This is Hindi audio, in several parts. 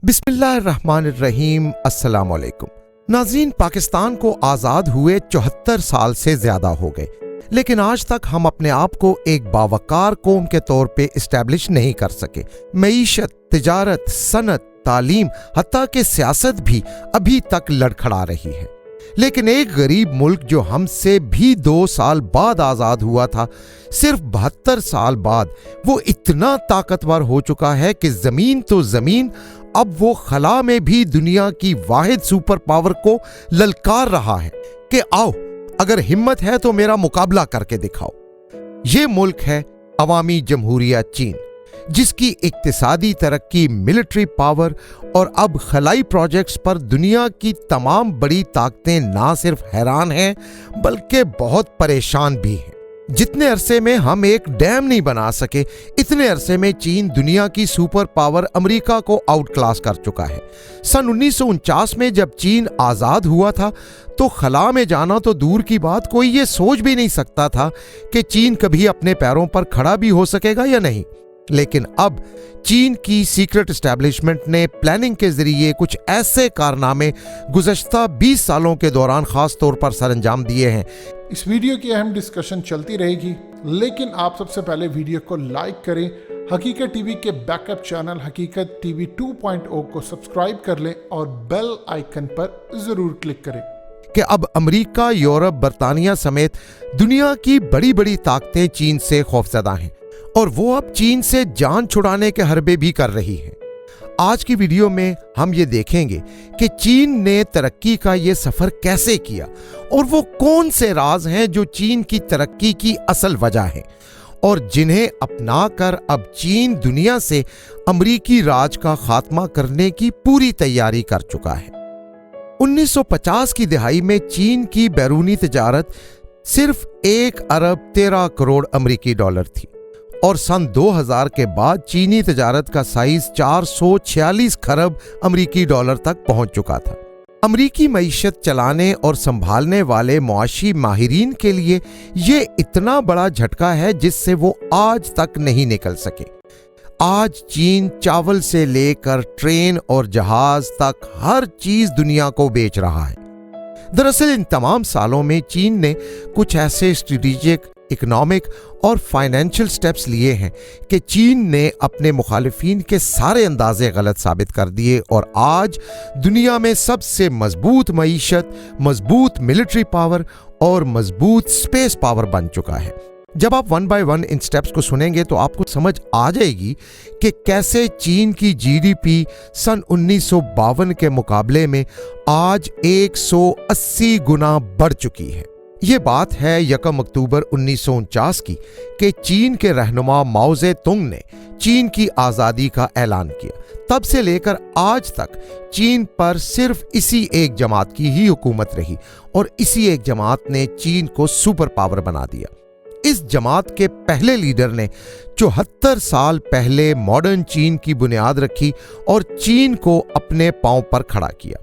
बिस्मिल्लाहिर्रहमानिर्रहीम। अस्सलाम वालेकुम नाज़रीन, पाकिस्तान को आज़ाद हुए 74 साल से ज़्यादा हो गए, लेकिन आज तक हम अपने आप को एक बावकार कौम के तौर पे इस्टेब्लिश नहीं कर सके। मईशत, तिजारत, सनत, तालीम, हत्ता कि सियासत भी अभी तक लड़खड़ा रही है। लेकिन एक गरीब मुल्क जो हमसे भी 2 साल बाद आज़ाद हुआ था, सिर्फ 72 साल बाद वो इतना ताकतवर हो चुका है कि ज़मीन तो ज़मीन, अब वो खला में भी दुनिया की वाहिद सुपर पावर को ललकार रहा है कि आओ, अगर हिम्मत है तो मेरा मुकाबला करके दिखाओ। ये मुल्क है अवामी जमहूरिया चीन, जिसकी इक्तिसादी तरक्की, मिलिट्री पावर और अब खलाई प्रोजेक्ट्स पर दुनिया की तमाम बड़ी ताकतें ना सिर्फ हैरान हैं बल्कि बहुत परेशान भी हैं। जितने अरसे में हम एक डैम नहीं बना सके, इतने अरसे में चीन दुनिया की सुपर पावर अमेरिका को आउट क्लास कर चुका है। सन 1949 में जब चीन आज़ाद हुआ था तो खला में जाना तो दूर की बात, कोई ये सोच भी नहीं सकता था कि चीन कभी अपने पैरों पर खड़ा भी हो सकेगा या नहीं। लेकिन अब चीन की सीक्रेट एस्टैब्लिशमेंट ने प्लानिंग के जरिए कुछ ऐसे कारनामे गुज़श्ता 20 सालों के दौरान खास तौर पर सरअंजाम दिए हैं। इस वीडियो की अहम डिस्कशन चलती रहेगी, लेकिन आप सबसे पहले वीडियो को लाइक करें, हकीकत टीवी के बैकअप चैनल हकीकत टीवी 2.0 को सब्सक्राइब कर लें और बेल आइकन पर जरूर क्लिक करें कि अब अमेरिका, यूरोप, बरतानिया समेत दुनिया की बड़ी बड़ी ताकतें चीन से खौफजदा हैं और वो अब चीन से जान छुड़ाने के हरबे भी कर रही हैं। आज की वीडियो में हम ये देखेंगे कि चीन ने तरक्की का ये सफर कैसे किया और वो कौन से राज हैं जो चीन की तरक्की की असल वजह हैं और जिन्हें अपनाकर अब चीन दुनिया से अमेरिकी राज का खात्मा करने की पूरी तैयारी कर चुका है। 1950 की दिहाई में चीन की बैरूनी तिजारत सिर्फ 1 अरब 13 करोड़ अमेरिकी डॉलर थी और सन 2000 के बाद चीनी तिजारत का साइज 446 खरब अमेरिकी डॉलर तक पहुंच चुका था। अमेरिकी मईशत चलाने और संभालने वाले मुआशी माहिरीन के लिए ये इतना बड़ा झटका है जिससे वो आज तक नहीं निकल सके। आज चीन चावल से लेकर ट्रेन और जहाज तक हर चीज दुनिया को बेच रहा है। दरअसल इन तमाम सालों में चीन ने कुछ ऐसे स्ट्रेटेजिक, इकोनॉमिक और फाइनेंशियल स्टेप्स लिए हैं कि चीन ने अपने मुखालिफिन के सारे अंदाजे गलत साबित कर दिए और आज दुनिया में सबसे मजबूत मईशत, मजबूत मिलिट्री पावर और मजबूत स्पेस पावर बन चुका है। जब आप 1 बाय 1 इन स्टेप्स को सुनेंगे तो आपको समझ आ जाएगी कि कैसे चीन की जीडीपी सन 1952 के मुकाबले में आज 180 गुना बढ़ चुकी है। ये बात है 1 अक्टूबर 1949 की कि चीन के रहनुमा माओ ज़ेतुंग ने चीन की आज़ादी का ऐलान किया। तब से लेकर आज तक चीन पर सिर्फ इसी एक जमात की ही हुकूमत रही और इसी एक जमात ने चीन को सुपर पावर बना दिया। इस जमात के पहले लीडर ने 74 साल पहले मॉडर्न चीन की बुनियाद रखी और चीन को अपने पांव पर खड़ा किया।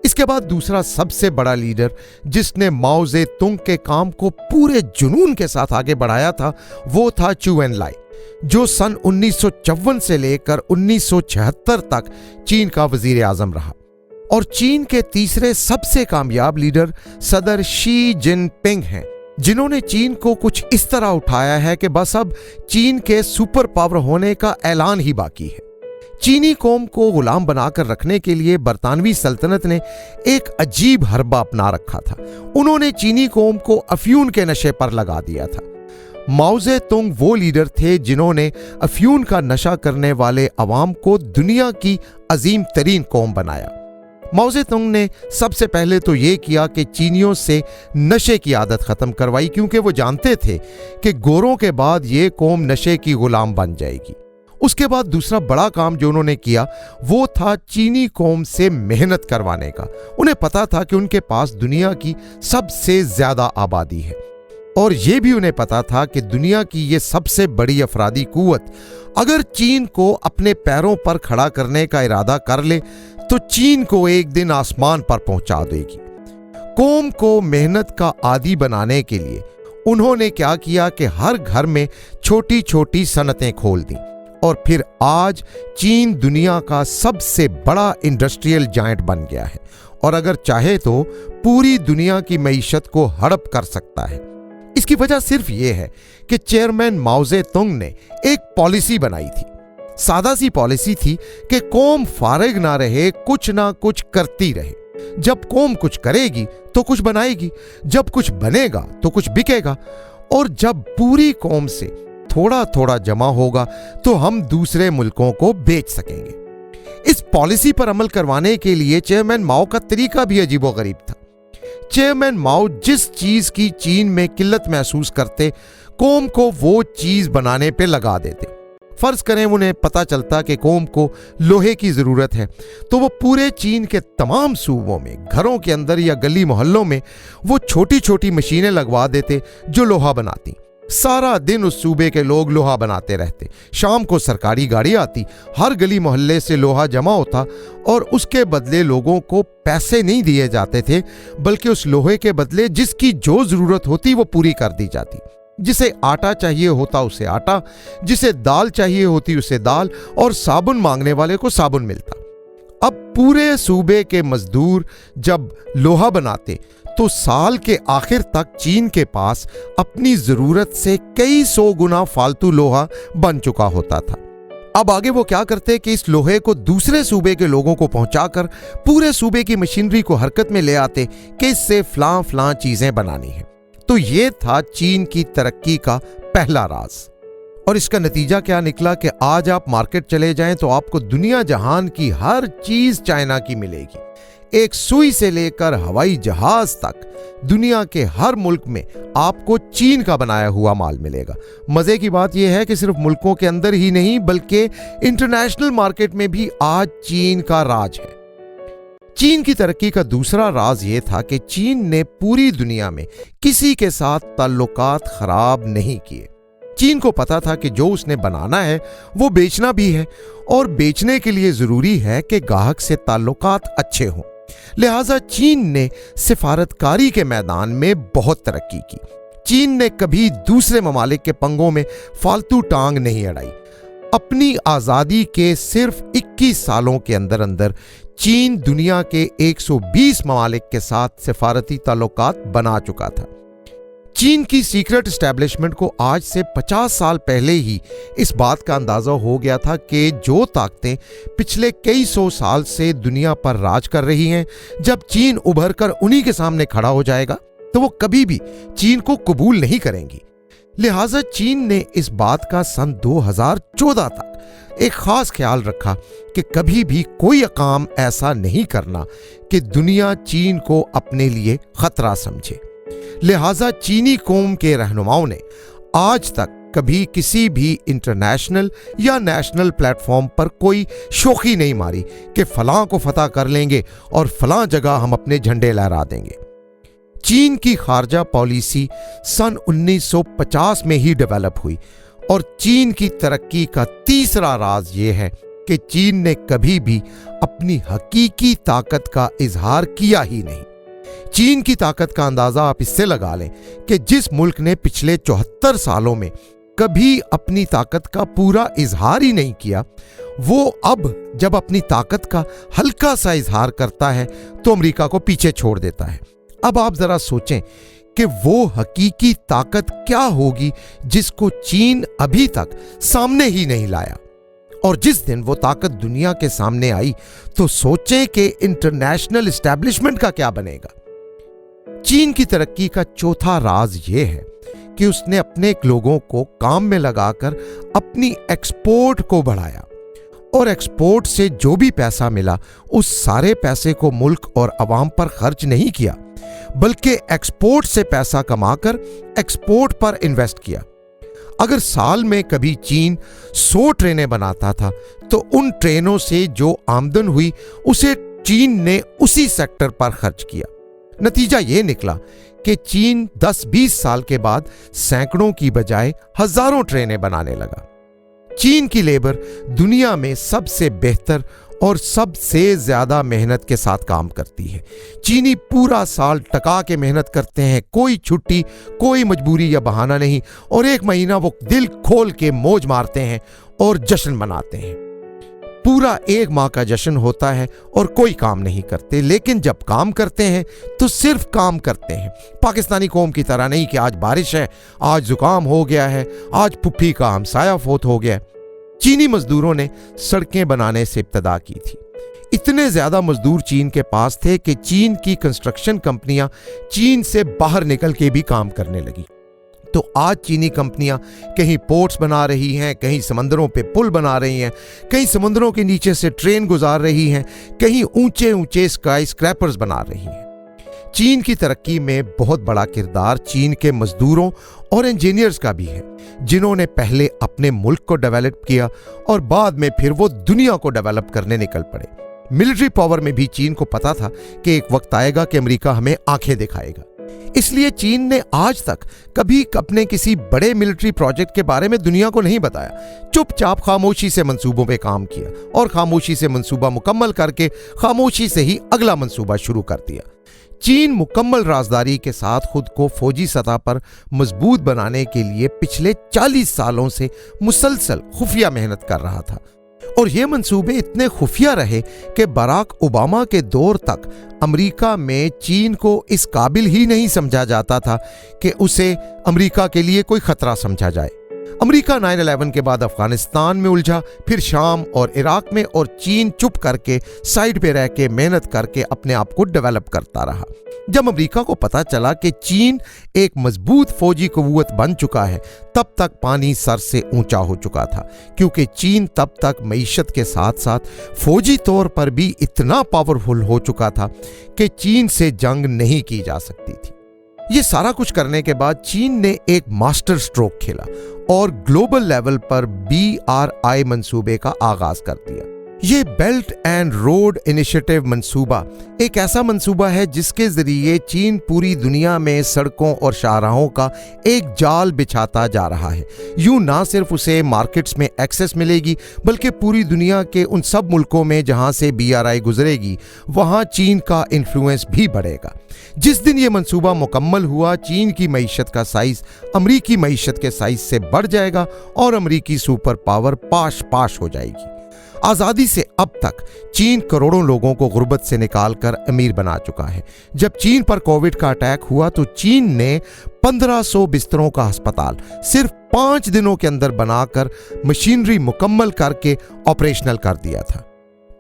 इसके बाद दूसरा सबसे बड़ा लीडर जिसने माओ ज़ेतुंग के काम को पूरे जुनून के साथ आगे बढ़ाया था, वो था चू एनलाई, जो सन 1954 से लेकर 1976 तक चीन का वजीर आजम रहा। और चीन के तीसरे सबसे कामयाब लीडर सदर शी जिनपिंग हैं, जिन्होंने चीन को कुछ इस तरह उठाया है कि बस अब चीन के सुपर पावर होने का ऐलान ही बाकी है। चीनी कौम को गुलाम बनाकर रखने के लिए बरतानवी सल्तनत ने एक अजीब हरबा अपना रखा था। उन्होंने चीनी कौम को अफ्यून के नशे पर लगा दिया था। माओ ज़ेतुंग वो लीडर थे जिन्होंने अफ्यून का नशा करने वाले अवाम को दुनिया की अजीम तरीन कौम बनाया। माओ ज़ेतुंग ने सबसे पहले तो ये किया कि चीनियों से नशे की आदत खत्म करवाई, क्योंकि वो जानते थे कि गोरों के बाद ये कौम नशे की गुलाम बन जाएगी। उसके बाद दूसरा बड़ा काम जो उन्होंने किया वो था चीनी कौम से मेहनत करवाने का। उन्हें पता था कि उनके पास दुनिया की सबसे ज्यादा आबादी है और ये भी उन्हें पता था कि दुनिया की ये सबसे बड़ी अफरादी कुव्वत अगर चीन को अपने पैरों पर खड़ा करने का इरादा कर ले तो चीन को एक दिन आसमान पर पहुंचा देगी। कौम को मेहनत का आदी बनाने के लिए उन्होंने क्या किया कि हर घर में छोटी छोटी सनतें खोल दी और फिर आज चीन दुनिया का सबसे बड़ा इंडस्ट्रियल जायंट बन गया है और अगर चाहे तो पूरी दुनिया की मईशत को हड़प कर सकता है। इसकी वजह सिर्फ ये है कि चेयरमैन माओ ज़ेतुंग ने एक पॉलिसी बनाई थी। सादा सी पॉलिसी थी कि कौम फारिग ना रहे, कुछ ना कुछ करती रहे। जब कौम कुछ करेगी तो कुछ बनाएगी, जब कुछ बनेगा तो कुछ बिकेगा और जब पूरी कौम से थोड़ा थोड़ा जमा होगा तो हम दूसरे मुल्कों को बेच सकेंगे। इस पॉलिसी पर अमल करवाने के लिए चेयरमैन माओ का तरीका भी अजीबोगरीब था। चेयरमैन माओ जिस चीज की चीन में किल्लत महसूस करते, कौम को वो चीज बनाने पे लगा देते। फर्ज करें उन्हें पता चलता कि कौम को लोहे की जरूरत है तो वो पूरे चीन के तमाम सूबों में घरों के अंदर या गली मोहल्लों में वो छोटी छोटी मशीनें लगवा देते जो लोहा बनाती। सारा दिन उस सूबे के लोग लोहा बनाते रहते। शाम को सरकारी गाड़ी आती, हर गली मोहल्ले से लोहा जमा होता और उसके बदले लोगों को पैसे नहीं दिए जाते थे, बल्कि उस लोहे के बदले जिसकी जो जरूरत होती वो पूरी कर दी जाती। जिसे आटा चाहिए होता उसे आटा, जिसे दाल चाहिए होती उसे दाल और साबुन मांगने वाले को साबुन मिलता। अब पूरे सूबे के मजदूर जब लोहा बनाते तो साल के आखिर तक चीन के पास अपनी जरूरत से कई सौ गुना फालतू लोहा बन चुका होता था। अब आगे वो क्या करते कि इस लोहे को दूसरे सूबे के लोगों को पहुंचाकर पूरे सूबे की मशीनरी को हरकत में ले आते कि इससे फलां फलां चीजें बनानी है। तो ये था चीन की तरक्की का पहला राज। और इसका नतीजा क्या निकला कि आज आप मार्केट चले जाएं तो आपको दुनिया जहान की हर चीज चाइना की मिलेगी। एक सुई से लेकर हवाई जहाज तक दुनिया के हर मुल्क में आपको चीन का बनाया हुआ माल मिलेगा। मजे की बात यह है कि सिर्फ मुल्कों के अंदर ही नहीं बल्कि इंटरनेशनल मार्केट में भी आज चीन का राज है। चीन की तरक्की का दूसरा राज यह था कि चीन ने पूरी दुनिया में किसी के साथ ताल्लुकात खराब नहीं किए। चीन को पता था कि जो उसने बनाना है वो बेचना भी है और बेचने के लिए जरूरी है कि ग्राहक से ताल्लुकात अच्छे हों। लिहाजा चीन ने सिफारतकारी के मैदान में बहुत तरक्की की। चीन ने कभी दूसरे ममालिक के पंगों में फालतू टांग नहीं अड़ाई। अपनी आजादी के सिर्फ 21 सालों के अंदर अंदर चीन दुनिया के 120 ममालिक के साथ सिफारती ताल्लुकात बना चुका था। चीन की सीक्रेट एस्टेब्लिशमेंट को आज से 50 साल पहले ही इस बात का अंदाजा हो गया था कि जो ताकतें पिछले कई सौ साल से दुनिया पर राज कर रही हैं, जब चीन उभर कर उन्हीं के सामने खड़ा हो जाएगा तो वो कभी भी चीन को कबूल नहीं करेंगी। लिहाजा चीन ने इस बात का सन 2014 तक एक खास ख्याल रखा कि कभी भी कोई काम ऐसा नहीं करना कि दुनिया चीन को अपने लिए खतरा समझे। लिहाजा चीनी कौम के रहनुमाओं ने आज तक कभी किसी भी इंटरनेशनल या नेशनल प्लेटफॉर्म पर कोई शोखी नहीं मारी कि फलां को फतह कर लेंगे और फलां जगह हम अपने झंडे लहरा देंगे। चीन की खारजा पॉलिसी सन 1950 में ही डेवलप हुई और चीन की तरक्की का तीसरा राज ये है कि चीन ने कभी भी अपनी हकीकी ताकत का इजहार किया ही नहीं। चीन की ताकत का अंदाजा आप इससे लगा लें कि जिस मुल्क ने पिछले 74 सालों में कभी अपनी ताकत का पूरा इजहार ही नहीं किया, वो अब जब अपनी ताकत का हल्का सा इजहार करता है तो अमेरिका को पीछे छोड़ देता है। अब आप जरा सोचें कि वो हकीकी ताकत क्या होगी जिसको चीन अभी तक सामने ही नहीं लाया। और जिस दिन वो ताकत दुनिया के सामने आई तो सोचें कि इंटरनेशनल एस्टेब्लिशमेंट का क्या बनेगा। चीन की तरक्की का चौथा राज ये है कि उसने अपने लोगों को काम में लगाकर अपनी एक्सपोर्ट को बढ़ाया और एक्सपोर्ट से जो भी पैसा मिला उस सारे पैसे को मुल्क और अवाम पर खर्च नहीं किया, बल्कि एक्सपोर्ट से पैसा कमाकर एक्सपोर्ट पर इन्वेस्ट किया। अगर साल में कभी चीन 100 ट्रेनें बनाता था तो उन ट्रेनों से जो आमदन हुई उसे चीन ने उसी सेक्टर पर खर्च किया। नतीजा यह निकला कि चीन 10-20 साल के बाद सैकड़ों की बजाय हजारों ट्रेनें बनाने लगा। चीन की लेबर दुनिया में सबसे बेहतर और सबसे ज्यादा मेहनत के साथ काम करती है। चीनी पूरा साल टका के मेहनत करते हैं, कोई छुट्टी, कोई मजबूरी या बहाना नहीं, और एक महीना वो दिल खोल के मौज मारते हैं और जश्न मनाते हैं। पूरा एक माह का जश्न होता है और कोई काम नहीं करते, लेकिन जब काम करते हैं तो सिर्फ काम करते हैं। पाकिस्तानी कौम की तरह नहीं कि आज बारिश है, आज जुकाम हो गया है, आज पुप्पी का हमसाया फोत हो गया। चीनी मजदूरों ने सड़कें बनाने से इब्तदा की थी। इतने ज्यादा मजदूर चीन के पास थे कि चीन की कंस्ट्रक्शन कंपनियां चीन से बाहर निकल के भी काम करने लगी। तो आज चीनी कंपनियां कहीं पोर्ट्स बना रही हैं, कहीं समंदरों पे पुल बना रही हैं, कहीं समुद्रों के नीचे से ट्रेन गुजार रही हैं, कहीं ऊंचे ऊंचे स्काई स्क्रैपर्स बना रही हैं। चीन की तरक्की में बहुत बड़ा किरदार चीन के मजदूरों और इंजीनियर्स का भी है, जिन्होंने पहले अपने मुल्क को डेवलप किया और बाद में फिर वो दुनिया को डेवलप करने निकल पड़े। मिलिट्री पावर में भी चीन को पता था कि एक वक्त आएगा कि अमेरिका हमें आंखें दिखाएगा। इसलिए चीन ने आज तक कभी अपने किसी बड़े मिलिट्री प्रोजेक्ट के बारे में दुनिया को नहीं बताया। चुपचाप खामोशी से मंसूबों पे काम किया और खामोशी से मंसूबा मुकम्मल करके खामोशी से ही अगला मंसूबा शुरू कर दिया। चीन मुकम्मल राजदारी के साथ खुद को फौजी सतह पर मजबूत बनाने के लिए पिछले 40 सालों से मुसलसल खुफिया मेहनत कर रहा था, और ये मंसूबे इतने खुफिया रहे कि बराक ओबामा के दौर तक अमेरिका में चीन को इस काबिल ही नहीं समझा जाता था कि उसे अमेरिका के लिए कोई खतरा समझा जाए। अमेरिका 9/11 के बाद अफगानिस्तान में उलझा, फिर शाम और इराक में, और चीन चुप करके साइड पे रह के मेहनत करके अपने आप को डेवलप करता रहा। जब अमेरिका को पता चला कि चीन एक मजबूत फौजी कुव्वत बन चुका है, तब तक पानी सर से ऊंचा हो चुका था, क्योंकि चीन तब तक मईशत के साथ साथ फौजी तौर पर भी इतना पावरफुल हो चुका था कि चीन से जंग नहीं की जा सकती थी। ये सारा कुछ करने के बाद चीन ने एक मास्टर स्ट्रोक खेला और ग्लोबल लेवल पर BRI मंसूबे का आगाज कर दिया। ये बेल्ट एंड रोड इनिशिएटिव मंसूबा एक ऐसा मंसूबा है जिसके जरिए चीन पूरी दुनिया में सड़कों और शाहराहों का एक जाल बिछाता जा रहा है। यूं ना सिर्फ उसे मार्केट्स में एक्सेस मिलेगी, बल्कि पूरी दुनिया के उन सब मुल्कों में जहां से BRI गुजरेगी, वहां चीन का इन्फ्लुएंस भी बढ़ेगा। जिस दिन ये मंसूबा मुकम्मल हुआ, चीन की मईशत का साइज अमरीकी मईशत के साइज से बढ़ जाएगा और अमरीकी सुपर पावर पाश पाश हो जाएगी। आज़ादी से अब तक चीन करोड़ों लोगों को गुर्बत से निकालकर अमीर बना चुका है। जब चीन पर कोविड का अटैक हुआ तो चीन ने 1500 बिस्तरों का अस्पताल सिर्फ 5 दिनों के अंदर बनाकर मशीनरी मुकम्मल करके ऑपरेशनल कर दिया था।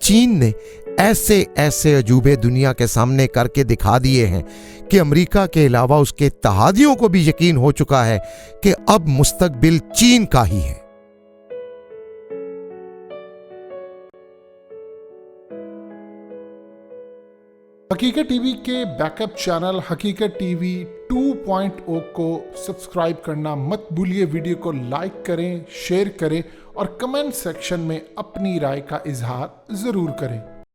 चीन ने ऐसे ऐसे अजूबे दुनिया के सामने करके दिखा दिए हैं कि अमेरिका के अलावा उसके इत्तेहादियों को भी यकीन हो चुका है कि अब मुस्तकबिल चीन का ही है। हकीकत टीवी के बैकअप चैनल हकीकत टीवी 2.0 को सब्सक्राइब करना मत भूलिए। वीडियो को लाइक करें, शेयर करें और कमेंट सेक्शन में अपनी राय का इजहार जरूर करें।